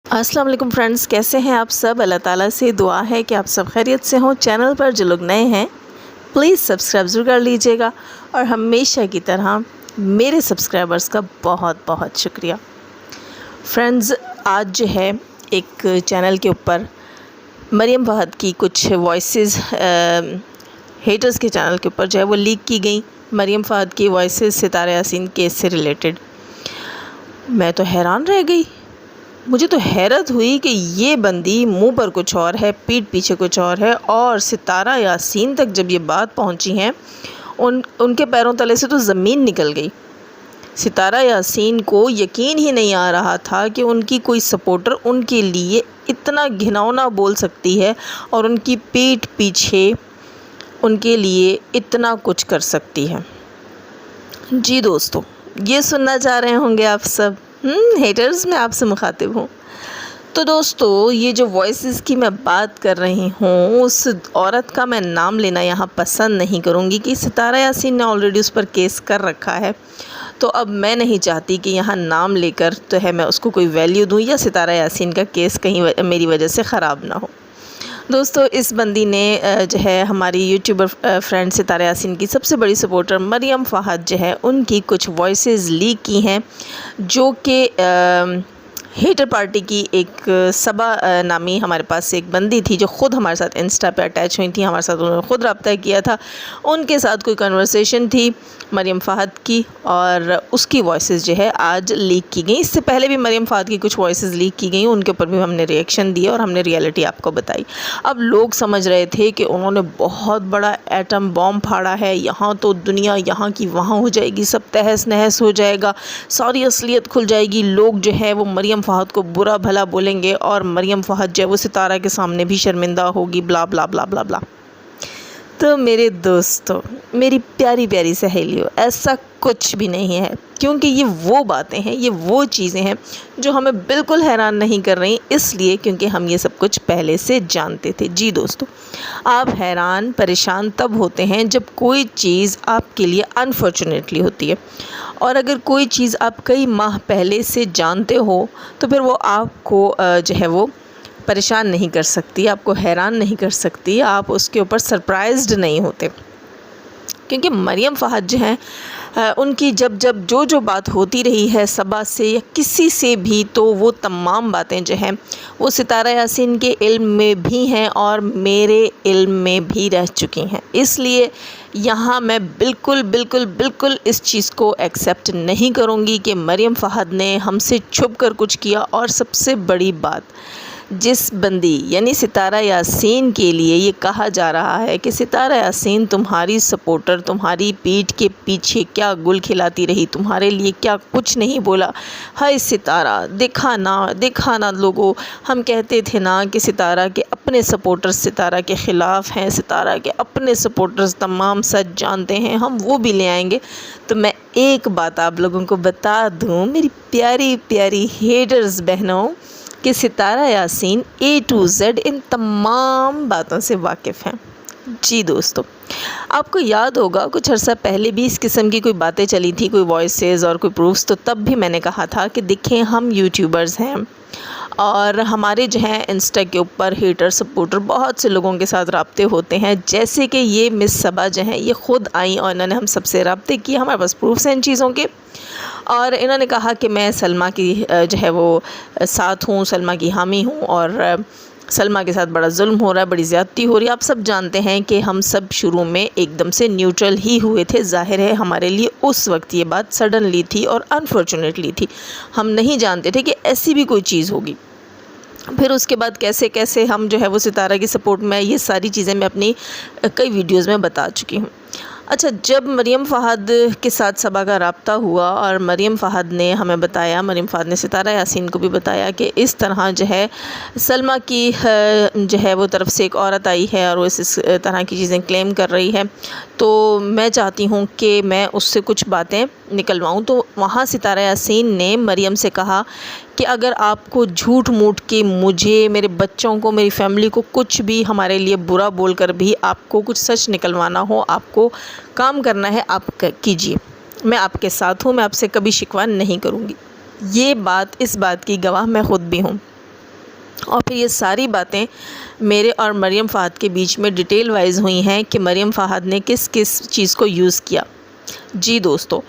अस्सलाम वालेकुम फ्रेंड्स, कैसे हैं आप सब। अल्लाह ताला से दुआ है कि आप सब खैरियत से हों। चैनल पर जो लोग नए हैं प्लीज़ सब्सक्राइब ज़रूर कर लीजिएगा और हमेशा की तरह मेरे सब्सक्राइबर्स का बहुत बहुत शुक्रिया। फ्रेंड्स, आज जो है एक चैनल के ऊपर मरियम फ़हद की कुछ वॉइसेस हेटर्स के चैनल के ऊपर जो है वो लीक की गई। मरियम फ़हद की वॉइसेस सितारा यासीन केस से रिलेटेड। मैं तो हैरान रह गई। मुझे तो हैरत हुई कि ये बंदी मुंह पर कुछ और है, पीठ पीछे कुछ और है, और सितारा यासीन तक जब ये बात पहुंची है उनके पैरों तले से तो ज़मीन निकल गई। सितारा यासीन को यकीन ही नहीं आ रहा था कि उनकी कोई सपोर्टर उनके लिए इतना घिनौना बोल सकती है और उनकी पीठ पीछे उनके लिए इतना कुछ कर सकती है। जी दोस्तों, ये सुनना चाह रहे होंगे आप सब। हेटर्स, मैं आपसे मुखातिब हूँ। तो दोस्तों, ये जो वॉइसेस की मैं बात कर रही हूँ, उस औरत का मैं नाम लेना यहाँ पसंद नहीं करूँगी कि सितारा यासीन ने ऑलरेडी उस पर केस कर रखा है। तो अब मैं नहीं चाहती कि यहाँ नाम लेकर तो है मैं उसको कोई वैल्यू दूँ या सितारा यासीन का केस कहीं मेरी वजह से ख़राब ना हो। दोस्तों, इस बंदी ने जो है हमारी यूट्यूबर फ्रेंड सितारा यासीन की सबसे बड़ी सपोर्टर मरियम फ़हद जो है उनकी कुछ वॉइसेस लीक की हैं, जो कि हेटर पार्टी की एक सबा नामी हमारे पास से एक बंदी थी जो ख़ुद हमारे साथ इंस्टा पे अटैच हुई थी, हमारे साथ उन्होंने ख़ुद रब्ता किया था। उनके साथ कोई कन्वर्सेशन थी मरियम फ़हद की और उसकी वॉइसेस जो है आज लीक की गई। इससे पहले भी मरियम फ़हद की कुछ वॉइसेस लीक की गई, उनके ऊपर भी हमने रिएक्शन दिए और हमने रियलिटी आपको बताई। अब लोग समझ रहे थे कि उन्होंने बहुत बड़ा एटम बॉम्ब फाड़ा है, यहाँ तो दुनिया यहाँ की वहाँ हो जाएगी, सब तहस नहस हो जाएगा, सारी असलियत खुल जाएगी, लोग जो है वो मरियम फ़हद को बुरा भला बोलेंगे और मरियम फ़हद जो है वो सितारा के सामने भी शर्मिंदा होगी, ब्ला ब्ला ब्ला ब्ला ब्ला। तो मेरे दोस्तों, मेरी प्यारी प्यारी सहेलियों, ऐसा कुछ भी नहीं है, क्योंकि ये वो बातें हैं, ये वो चीज़ें हैं जो हमें बिल्कुल हैरान नहीं कर रही, इसलिए क्योंकि हम ये सब कुछ पहले से जानते थे। जी दोस्तों, आप हैरान परेशान तब होते हैं जब कोई चीज़ आपके लिए अनफॉर्चुनेटली होती है, और अगर कोई चीज़ आप कई माह पहले से जानते हो तो फिर वो आपको जो है वो परेशान नहीं कर सकती, आपको हैरान नहीं कर सकती, आप उसके ऊपर सरप्राइज्ड नहीं होते। क्योंकि मरियम फ़हद जो हैं उनकी जब जब जो बात होती रही है सबा से या किसी से भी, तो वो तमाम बातें जो हैं वो सितारा यासीन के इल्म में भी हैं और मेरे इल्म में भी रह चुकी हैं। इसलिए यहाँ मैं बिल्कुल बिल्कुल बिल्कुल इस चीज़ को एक्सेप्ट नहीं करूँगी कि मरियम फ़हद ने हमसे छुप कर कुछ किया। और सबसे बड़ी बात, जिस बंदी यानी सितारा यासीन के लिए ये कहा जा रहा है कि सितारा यासीन तुम्हारी सपोर्टर तुम्हारी पीठ के पीछे क्या गुल खिलाती रही, तुम्हारे लिए क्या कुछ नहीं बोला। हाय सितारा, देखा ना लोगों, हम कहते थे ना कि सितारा के अपने सपोर्टर्स सितारा के ख़िलाफ़ हैं, सितारा के अपने सपोर्टर्स तमाम सच जानते हैं, हम वो भी ले आएंगे। तो मैं एक बात आप लोगों को बता दूँ, मेरी प्यारी प्यारी हेटर्स बहनों, कि सितारा यासीन A to Z इन तमाम बातों से वाकिफ़ हैं। जी दोस्तों, आपको याद होगा कुछ अर्सा पहले भी इस किस्म की कोई बातें चली थी, कोई वॉइसेस और कोई प्रूफ्स, तो तब भी मैंने कहा था कि देखें, हम यूट्यूबर्स हैं और हमारे जो हैं इंस्टा के ऊपर हेटर सपोर्टर बहुत से लोगों के साथ रब्ते होते हैं। जैसे कि ये मिस सबा जो हैं ये ख़ुद आई और इन्होंने हम सबसे रब्ते किए, हमारे पास प्रूफ्स हैं इन चीज़ों के, और इन्होंने कहा कि मैं सलमा की जो है वो साथ हूँ, सलमा की हामी हूँ और सलमा के साथ बड़ा जुल्म हो रहा है, बड़ी ज़्यादती हो रही है। आप सब जानते हैं कि हम सब शुरू में एकदम से न्यूट्रल ही हुए थे। ज़ाहिर है हमारे लिए उस वक्त ये बात सडनली थी और अनफॉर्चुनेटली थी, हम नहीं जानते थे कि ऐसी भी कोई चीज़ होगी। फिर उसके बाद कैसे कैसे हम जो है वो सितारा की सपोर्ट में, ये सारी चीज़ें मैं अपनी कई वीडियोज़ में बता चुकी हूँ। अच्छा, जब मरियम फ़हद के साथ सबा का रब्ता हुआ और मरियम फ़हद ने हमें बताया, मरियम फ़हद ने सितारा यासीन को भी बताया कि इस तरह जो है सलमा की जो है वो तरफ से एक औरत आई है और वो इस तरह की चीज़ें क्लेम कर रही है, तो मैं चाहती हूँ कि मैं उससे कुछ बातें निकलवाऊँ। तो वहाँ सितारा यासीन ने मरियम से कहा कि अगर आपको झूठ मूठ के मुझे, मेरे बच्चों को, मेरी फैमिली को कुछ भी हमारे लिए बुरा बोलकर भी आपको कुछ सच निकलवाना हो, आपको काम करना है, आप कीजिए, मैं आपके साथ हूँ, मैं आपसे कभी शिकवा नहीं करूँगी। ये बात, इस बात की गवाह मैं ख़ुद भी हूँ। और फिर ये सारी बातें मेरे और मरियम फ़ाहद के बीच में डिटेल वाइज हुई हैं कि मरियम फ़ाहद ने किस किस चीज़ को यूज़ किया। जी दोस्तों,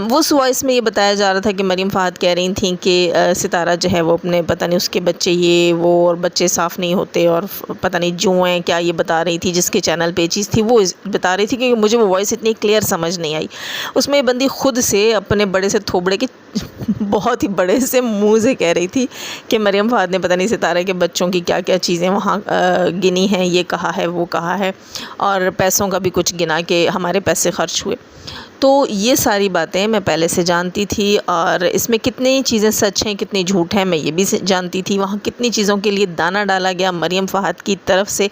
उस वॉइस में ये बताया जा रहा था कि मरियम फ़ाहद कह रही थी कि सितारा जो है वो अपने पता नहीं उसके बच्चे ये वो और बच्चे साफ़ नहीं होते और पता नहीं जुएँ क्या ये बता रही थी। जिसके चैनल पे चीज़ थी वो बता रही थी, क्योंकि मुझे वो वॉइस इतनी क्लियर समझ नहीं आई। उसमें ये बंदी खुद से अपने बड़े से थोबड़े के बहुत ही बड़े से मुँह से कह रही थी कि मरियम फ़ाहद ने पता नहीं सितारे के बच्चों की क्या क्या चीज़ें वहाँ गिनी हैं, ये कहा है वो कहा है, और पैसों का भी कुछ गिना के हमारे पैसे खर्च हुए। तो ये सारी बातें मैं पहले से जानती थी, और इसमें कितनी चीज़ें सच हैं कितनी झूठ हैं मैं ये भी जानती थी। वहाँ कितनी चीज़ों के लिए दाना डाला गया मरियम फ़ाहद की तरफ से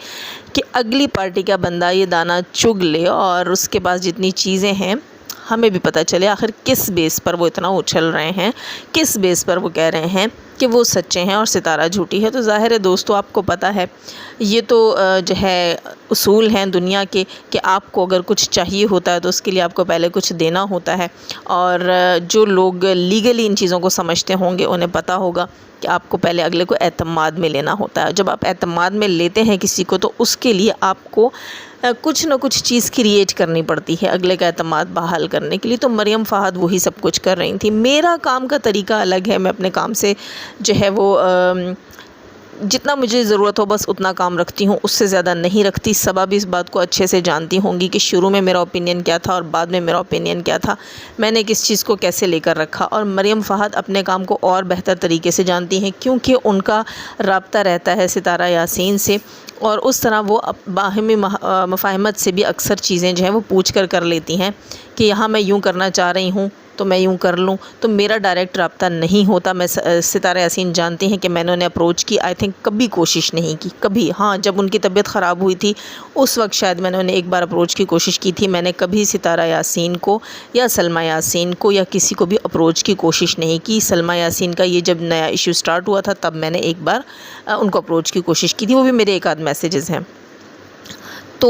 कि अगली पार्टी का बंदा ये दाना चुग ले, और उसके पास जितनी चीज़ें हैं हमें भी पता चले आखिर किस बेस पर वो इतना उछल रहे हैं, किस बेस पर वो कह रहे हैं कि वो सच्चे हैं और सितारा झूठी है। तो ज़ाहिर है दोस्तों, आपको पता है ये तो जो है उसूल हैं दुनिया के कि आपको अगर कुछ चाहिए होता है तो उसके लिए आपको पहले कुछ देना होता है। और जो लोग लीगली इन चीज़ों को समझते होंगे उन्हें पता होगा कि आपको पहले अगले को एतमाद में लेना होता है। जब आप एतमाद में लेते हैं किसी को तो उसके लिए आपको कुछ न कुछ चीज़ क्रिएट करनी पड़ती है अगले का एतमाद बहाल करने के लिए। तो मरियम फ़ाहद वही सब कुछ कर रही थी। मेरा काम का तरीका अलग है, मैं अपने काम से जो है वो जितना मुझे ज़रूरत हो बस उतना काम रखती हूँ, उससे ज़्यादा नहीं रखती। सब भी इस बात को अच्छे से जानती होंगी कि शुरू में मेरा ओपिनियन क्या था और बाद में मेरा ओपिनियन क्या था, मैंने किस चीज़ को कैसे लेकर रखा। और मरियम फ़ाहद अपने काम को और बेहतर तरीके से जानती हैं, क्योंकि उनका राब्ता रहता है सितारा यासीन से, और उस तरह वो बाहमी मफ़ाहमत से भी अक्सर चीज़ें जो हैं वो पूछ कर लेती हैं कि यहाँ मैं यूँ करना चाह रही हूँ तो मैं यूँ कर लूँ। तो मेरा डायरेक्ट रब्ता नहीं होता। मैं सितारा यासीन जानती हैं कि मैंने उन्हें अप्रोच की, आई थिंक कभी कोशिश नहीं की कभी। हाँ, जब उनकी तबीयत ख़राब हुई थी उस वक्त शायद मैंने उन्हें एक बार अप्रोच की कोशिश की थी। मैंने कभी सितारा यासीन को या सलमा यासीन को या किसी को भी अप्रोच की कोशिश नहीं की। सलमा यासीन का ये जब नया इशू स्टार्ट हुआ था तब मैंने एक बार उनको अप्रोच की कोशिश की थी, वो भी मेरे एक आध मैसेजेस हैं। तो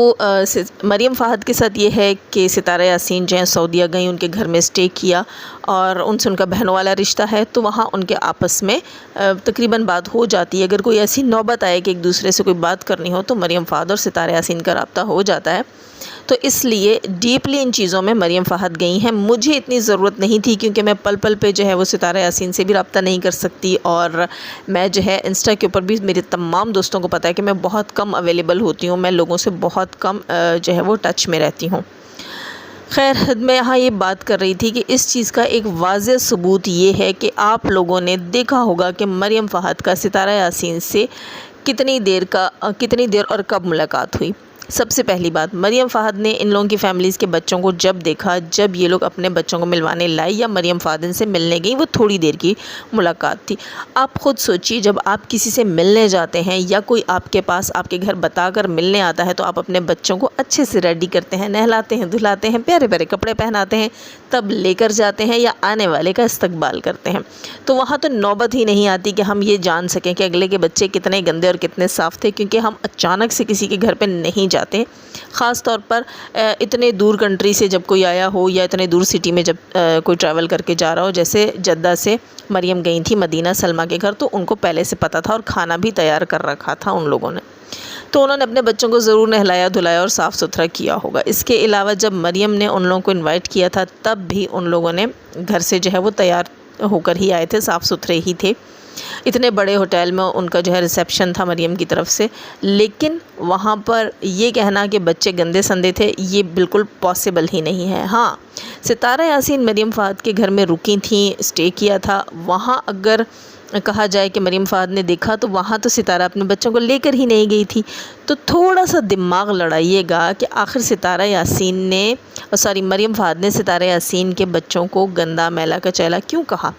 मरियम फ़ाहद के साथ ये है कि सितारा यासीन जो हैं सऊदीया गई, उनके घर में स्टे किया और उनसे उनका बहनों वाला रिश्ता है, तो वहाँ उनके आपस में तकरीबन बात हो जाती है। अगर कोई ऐसी नौबत आए कि एक दूसरे से कोई बात करनी हो तो मरियम फ़ाहद और सितारा यासीन का रब्ता हो जाता है। तो इसलिए डीपली इन चीज़ों में मरियम फ़ाहद गई हैं। मुझे इतनी ज़रूरत नहीं थी, क्योंकि मैं पल पल पे जो है वो सितारा यासीन से भी रब्ता नहीं कर सकती, और मैं जो है इंस्टा के ऊपर भी मेरे तमाम दोस्तों को पता है कि मैं बहुत कम अवेलेबल होती हूँ, मैं लोगों से बहुत कम जो है वो टच में रहती हूँ। खैर, मैं यहाँ ये बात कर रही थी कि इस चीज़ का एक वाज़ेह सबूत ये है कि आप लोगों ने देखा होगा कि मरियम फ़ाहद का सितारा यासीन से कितनी देर और कब मुलाकात हुई। सबसे पहली बात, मरियम फ़ाहद ने इन लोगों की फ़ैमिलीज़ के बच्चों को जब देखा, जब ये लोग अपने बच्चों को मिलवाने लाई या मरियम फ़ाहद इनसे मिलने गई, वो थोड़ी देर की मुलाकात थी। आप ख़ुद सोचिए, जब आप किसी से मिलने जाते हैं या कोई आपके पास आपके घर बताकर मिलने आता है तो आप अपने बच्चों को अच्छे से रेडी करते हैं, नहलाते हैं, धुलाते हैं, प्यारे प्यारे कपड़े पहनाते हैं, तब लेकर जाते हैं या आने वाले का इस्तकबाल करते हैं। तो वहाँ तो नौबत ही नहीं आती कि हम ये जान सकें कि अगले के बच्चे कितने गंदे और कितने साफ़ थे, क्योंकि हम अचानक से किसी के घर पर नहीं जाते। ख़ास तौर पर इतने दूर कंट्री से जब कोई आया हो या इतने दूर सिटी में जब कोई ट्रैवल करके जा रहा हो, जैसे जद्दा से मरियम गई थी मदीना सलमा के घर, तो उनको पहले से पता था और खाना भी तैयार कर रखा था उन लोगों ने, तो उन्होंने अपने बच्चों को ज़रूर नहलाया धुलाया और साफ़ सुथरा किया होगा। इसके अलावा जब मरियम ने उन लोगों को इन्वाइट किया था तब भी उन लोगों ने घर से जो है वो तैयार होकर ही आए थे, साफ़ सुथरे ही थे। इतने बड़े होटल में उनका जो है रिसेप्शन था मरियम की तरफ से, लेकिन वहाँ पर ये कहना कि बच्चे गंदे संदे थे, ये बिल्कुल पॉसिबल ही नहीं है। हाँ, सितारा यासीन मरियम फ़ाहद के घर में रुकी थी, स्टे किया था। वहाँ अगर कहा जाए कि मरियम फ़ाहद ने देखा तो वहाँ तो सितारा अपने बच्चों को लेकर ही नहीं गई थी। तो थोड़ा सा दिमाग लड़ाइएगा कि आखिर सितारा यासीन ने मरियम फ़ाहद ने सितारा यासीन के बच्चों को गंदा मैला कचैला क्यों कहा।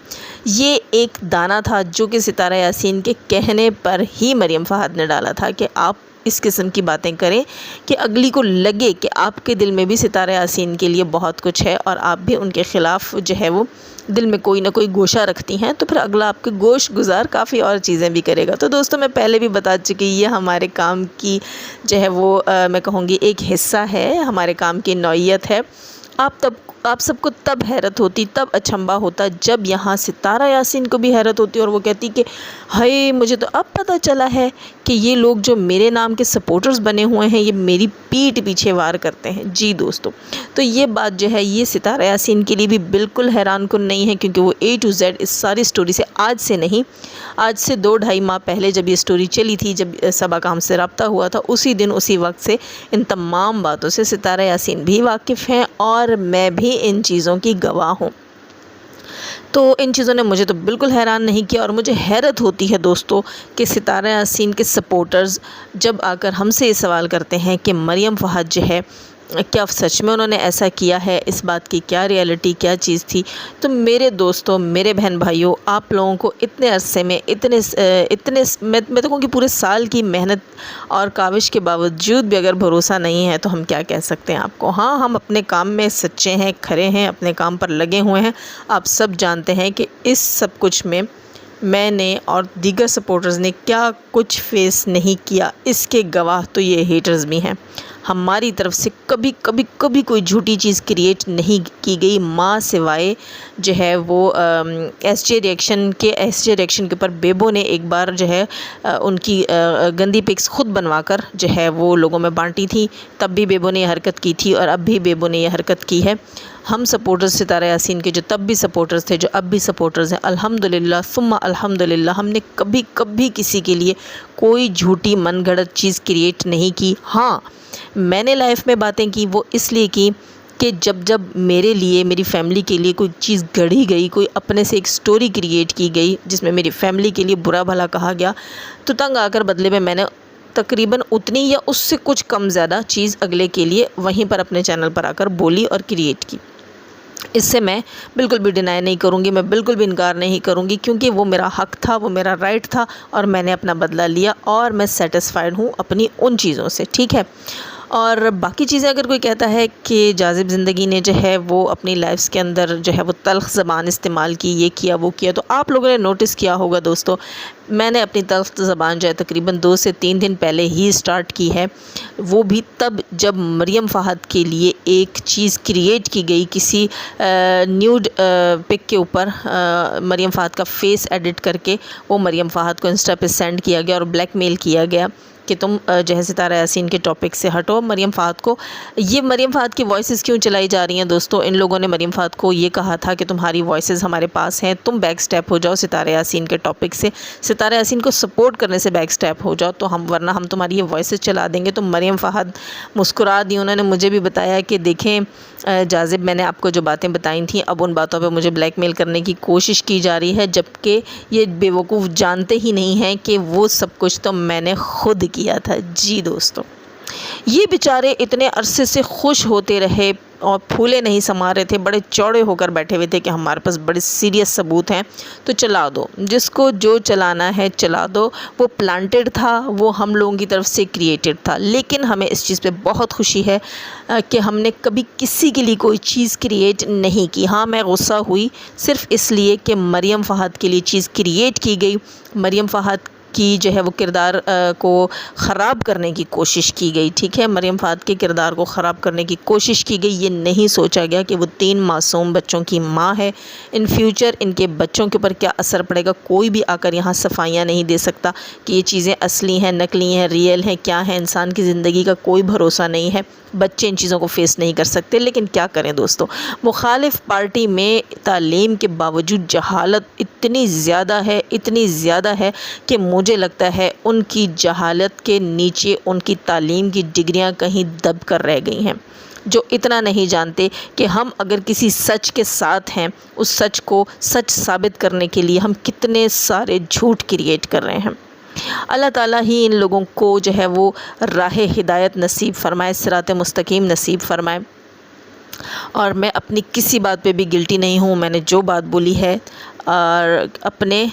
ये एक दाना था जो कि सितारा यासीन के कहने पर ही मरियम फ़ाहद ने डाला था कि आप इस किस्म की बातें करें कि अगली को लगे कि आपके दिल में भी सितारा यासीन के लिए बहुत कुछ है और आप भी उनके ख़िलाफ़ जो है वो दिल में कोई ना कोई गोशा रखती हैं, तो फिर अगला आपके गोश गुजार काफ़ी और चीज़ें भी करेगा। तो दोस्तों, मैं पहले भी बता चुकी, ये हमारे काम की जो है वो मैं कहूँगी एक हिस्सा है, हमारे काम की नौइयत है। आप सबको तब हैरत होती, तब अचंभा होता जब यहाँ सितारा यासीन को भी हैरत होती और वो कहती कि हाय, मुझे तो अब पता चला है कि ये लोग जो मेरे नाम के सपोर्टर्स बने हुए हैं ये मेरी पीठ पीछे वार करते हैं। जी दोस्तों, तो ये बात जो है ये सितारा यासीन के लिए भी बिल्कुल हैरानकुन नहीं है, क्योंकि वो A to Z इस सारी स्टोरी से आज से नहीं, आज से 2-2.5 माह पहले जब ये स्टोरी चली थी, जब सबा काम से रब्ता हुआ था, उसी दिन उसी वक्त से इन तमाम बातों से सितारा यासीन भी वाकिफ़ हैं और मैं भी इन चीज़ों की गवाह हूँ। तो इन चीज़ों ने मुझे तो बिल्कुल हैरान नहीं किया और मुझे हैरत होती है दोस्तों कि सितारा यासीन के सपोर्टर्स जब आकर हमसे ये सवाल करते हैं कि मरियम फ़हद जो है क्या सच में उन्होंने ऐसा किया है, इस बात की क्या रियलिटी, क्या चीज़ थी। तो मेरे दोस्तों, मेरे बहन भाइयों, आप लोगों को इतने अरसे में इतने मैं तो कहूँ कि पूरे साल की मेहनत और काविश के बावजूद भी अगर भरोसा नहीं है तो हम क्या कह सकते हैं आपको। हाँ, हम अपने काम में सच्चे हैं, खरे हैं, अपने काम पर लगे हुए हैं। आप सब जानते हैं कि इस सब कुछ में मैंने और दीगर सपोर्टर्स ने क्या कुछ फेस नहीं किया, इसके गवाह तो ये हेटर्स भी हैं। हमारी तरफ से कभी कोई झूठी चीज़ क्रिएट नहीं की गई, माँ सिवाय जो है वो एसजे रिएक्शन के ऊपर बेबो ने एक बार जो है उनकी गंदी पिक्स खुद बनवाकर जो है वो लोगों में बांटी थी। तब भी बेबो ने यह हरकत की थी और अब भी बेबो ने यह हरकत की है। हम सपोर्टर्स सितारा यासीन के जो तब भी सपोर्टर्स थे, जो अब भी सपोर्टर्स हैं, अल्हम्दुलिल्लाह सुम्मा अल्हम्दुलिल्लाह, हमने कभी किसी के लिए कोई झूठी मनगढ़ंत चीज़ क्रिएट नहीं की। हाँ, मैंने लाइफ में बातें की वो इसलिए की कि जब मेरे लिए, मेरी फैमिली के लिए कोई चीज़ गढ़ी गई, कोई अपने से एक स्टोरी क्रिएट की गई जिसमें मेरी फैमिली के लिए बुरा भला कहा गया, तो तंग आकर बदले में मैंने तकरीबन उतनी या उससे कुछ कम ज़्यादा चीज़ अगले के लिए वहीं पर अपने चैनल पर आकर बोली और क्रिएट की। इससे मैं बिल्कुल भी डिनाई नहीं करूँगी, मैं बिल्कुल भी इनकार नहीं करूँगी, क्योंकि वो मेरा हक़ था, वो मेरा राइट था और मैंने अपना बदला लिया और मैं सेटिस्फाइड हूँ अपनी उन चीज़ों से। ठीक है। और बाकी चीज़ें अगर कोई कहता है कि जाज़िब ज़िंदगी ने जो है वो अपनी लाइफ्स के अंदर जो है वो तल्ख़ ज़बान इस्तेमाल की, ये किया वो किया, तो आप लोगों ने नोटिस किया होगा दोस्तों, मैंने अपनी तल्ख़ ज़बान जो है तकरीबन 2 से 3 दिन पहले ही स्टार्ट की है। वो भी तब जब मरियम फ़हद के लिए एक चीज़ क्रिएट की गई, किसी न्यूड पिक के ऊपर मरियम फ़हद का फ़ेस एडिट करके वो मरियम फ़हद को इंस्टा पे सेंड किया गया और ब्लैकमेल किया गया कि तुम जो है सितारा यासीन के टॉपिक से हटो। मरियम फ़हद को, ये मरियम फ़हद की वॉइसेस क्यों चलाई जा रही हैं दोस्तों? इन लोगों ने मरियम फ़हद को ये कहा था कि तुम्हारी वॉइसेस हमारे पास हैं, तुम बैक स्टेप हो जाओ सितारा यासीन के टॉपिक से, सितारा यासीन को सपोर्ट करने से बैक स्टेप हो जाओ, तो वरना हम तुम्हारी ये वॉइसेस चला देंगे। तो मरियम फ़हद मुस्कुरा दी। उन्होंने मुझे भी बताया कि देखें जाज़िब, मैंने आपको जो बातें बताई थी, अब उन बातों पर मुझे ब्लैकमेल करने की कोशिश की जा रही है, जबकि ये बेवकूफ़ जानते ही नहीं हैं कि वो सब कुछ तो मैंने खुद किया था। जी दोस्तों, ये बेचारे इतने अरसे से खुश होते रहे और फूले नहीं समा रहे थे, बड़े चौड़े होकर बैठे हुए थे कि हमारे पास बड़े सीरियस सबूत हैं, तो चला दो, जिसको जो चलाना है चला दो। वो प्लांटेड था, वो हम लोगों की तरफ से क्रिएटेड था, लेकिन हमें इस चीज़ पे बहुत खुशी है कि हमने कभी किसी के लिए कोई चीज़ क्रिएट नहीं की। हाँ, मैं गुस्सा हुई सिर्फ़ इसलिए कि मरियम फ़हद के लिए चीज़ क्रिएट की गई, मरियम फ़हद की जो है वो किरदार को ख़राब करने की कोशिश की गई। ठीक है, मरियम फ़हद के किरदार को ख़राब करने की कोशिश की गई। ये नहीं सोचा गया कि वो 3 मासूम बच्चों की माँ है। इन फ्यूचर इनके बच्चों के ऊपर क्या असर पड़ेगा, कोई भी आकर यहाँ सफाइयाँ नहीं दे सकता कि ये चीज़ें असली हैं, नकली हैं, रियल हैं, क्या है। इंसान की ज़िंदगी का कोई भरोसा नहीं है, बच्चे इन चीज़ों को फेस नहीं कर सकते। लेकिन क्या करें दोस्तों, मुखालिफ पार्टी में तालीम के बावजूद जहालत इतनी ज़्यादा है कि मुझे लगता है उनकी जहालत के नीचे उनकी तालीम की डिग्रियां कहीं दब कर रह गई हैं, जो इतना नहीं जानते कि हम अगर किसी सच के साथ हैं, उस सच को सच साबित करने के लिए हम कितने सारे झूठ क्रिएट कर रहे हैं। अल्लाह ताला ही इन लोगों को जो है वो राह हिदायत नसीब फ़रमाए, सिरात मुस्तकीम नसीब फ़रमाए। और मैं अपनी किसी बात पे भी गिल्टी नहीं हूँ। मैंने जो बात बोली है और अपने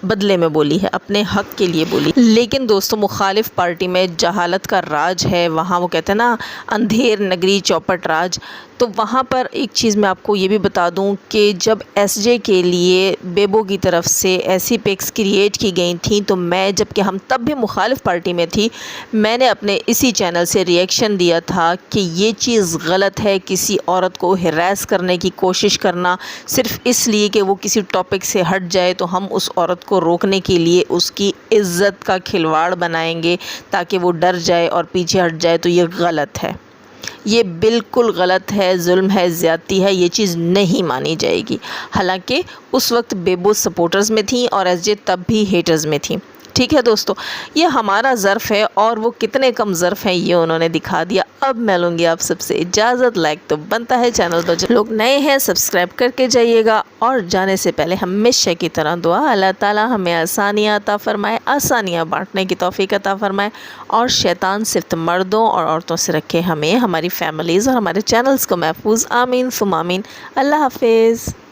बदले में बोली है, अपने हक के लिए बोली। लेकिन दोस्तों मुखालिफ पार्टी में जहालत का राज है, वहाँ वो कहते हैं ना अंधेर नगरी चौपट राज। तो वहाँ पर एक चीज़ मैं आपको ये भी बता दूं कि जब एसजे के लिए बेबो की तरफ से ऐसी पिक्स क्रिएट की गई थी, तो मैं, जबकि हम तब भी मुखालिफ पार्टी में थी, मैंने अपने इसी चैनल से रिएक्शन दिया था कि ये चीज़ गलत है। किसी औरत को हिरास करने की कोशिश करना सिर्फ़ इसलिए कि वो किसी टॉपिक से हट जाए, तो हम उस औरत को रोकने के लिए उसकी इज़्ज़त का खिलवाड़ बनाएंगे ताकि वो डर जाए और पीछे हट जाए, तो ये गलत है। ये बिल्कुल गलत है, जुल्म है, ज़्यादती है, ये चीज़ नहीं मानी जाएगी। हालांकि उस वक्त बेबो सपोर्टर्स में थी और एसजे तब भी हेटर्स में थी। ठीक है दोस्तों, ये हमारा ज़र्फ़ है और वो कितने कम ज़र्फ़ हैं ये उन्होंने दिखा दिया। अब मैं लूँगी आप सबसे इजाज़त। लाइक तो बनता है, चैनल तो जो लोग नए हैं सब्सक्राइब करके जाइएगा। और जाने से पहले हमेशा की तरह दुआ, अल्लाह ताला हमें आसानियाँ अता फ़रमाए, आसानियाँ बांटने की तौफ़ीक अता फ़रमाए, और शैतान सिर्फ मर्दों और औरतों से रखे हमें, हमारी फैमिलीज़ और हमारे चैनल्स को महफूज। आमीन सुम आमीन। अल्लाह हाफिज़।